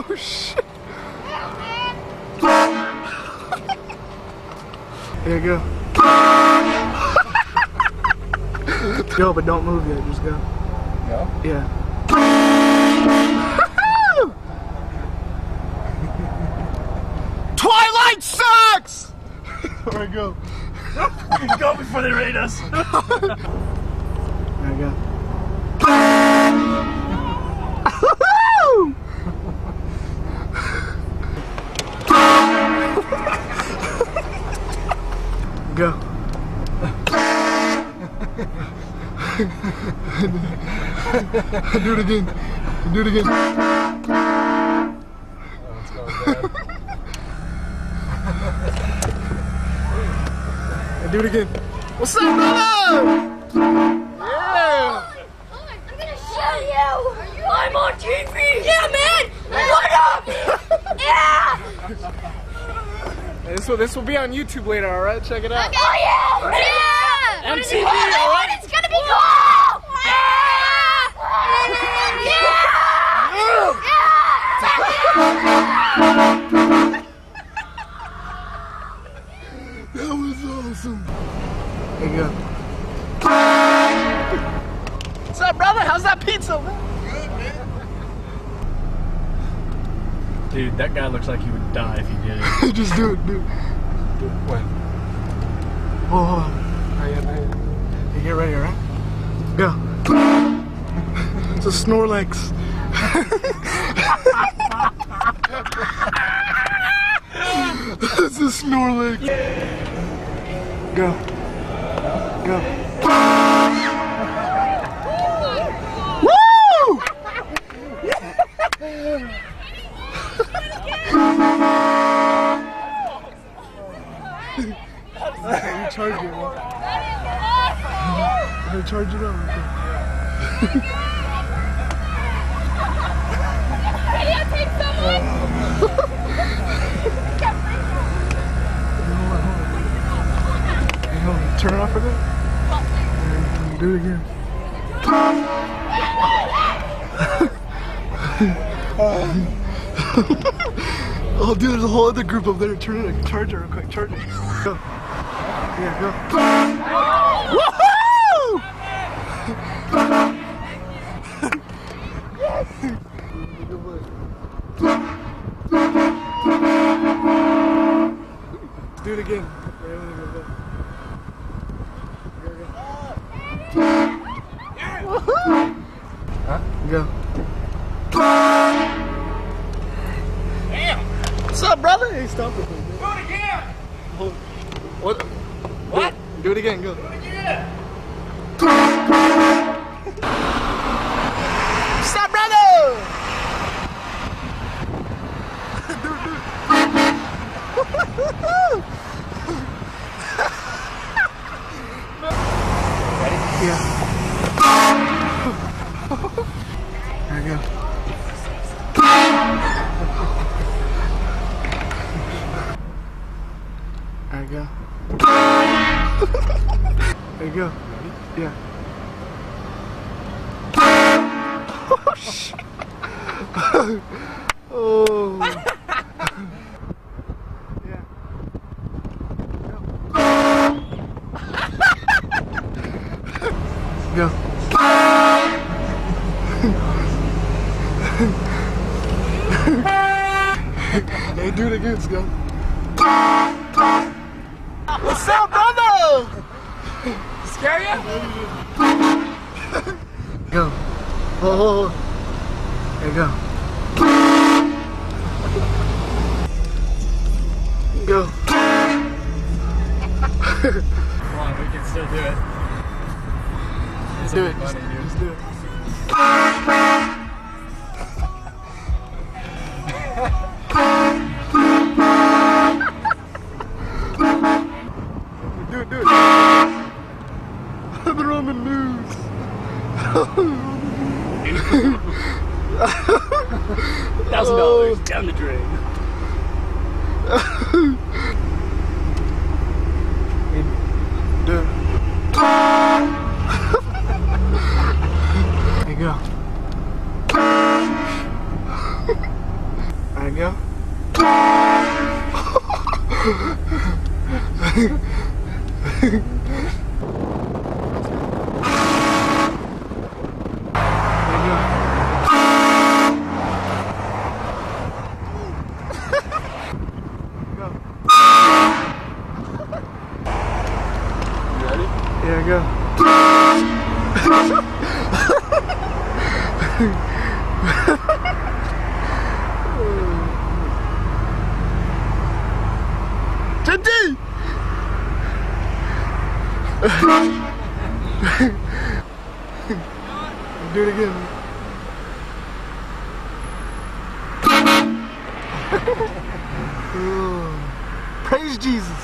Oh shit. There you go. Yo, but don't move yet, just go. Go? Yeah. Twilight sucks! Alright, go. Go before they raid us. There you go. Go. Do it again. Do it again. Let's go with that. Do it again. What's up, brother? Yeah. I'm gonna show you. I'm on TV. Yeah, man. What up? Yeah. This will be on YouTube later, all right? Check it out. Oh yeah. Yeah. MTV, all right? It's gonna be cool. That was awesome. There you go. What's up, brother? How's that pizza, man? Good, man. Dude, that guy looks like he would die if he did it. Just do it, do it. What? Oh, hold on. You get ready, all right? Go. It's a Snorlax. It's a Snorlax. Go. Go. Woo! You charge it. You charge it up. Turn it off for that. Do it again. Oh, dude, there's a whole other group over there. Turn it, charge it real quick. Charge it. Go. Yeah, go. Woohoo! Do it again. Huh? Go. Damn! What's up, brother? Hey, stop it. Do it again! What? What? Do it again, go. Do it again! What's up, brother? Do it. Ready? Yeah. There you go. There you go. There you go. Ready? Yeah. Oh, shit. Oh. Yeah. Go. Go. Hey, do it again, let's go. What's up, brother? Scare you? Go. Oh. There you go. Go. Come on, we can still do it. Let's do it. Funny, dude. Just do it. Do it. They're on the news. $1,000 down the drain. Do it. There you go. Go. Yeah, go. Teddy! Do it again. Praise Jesus.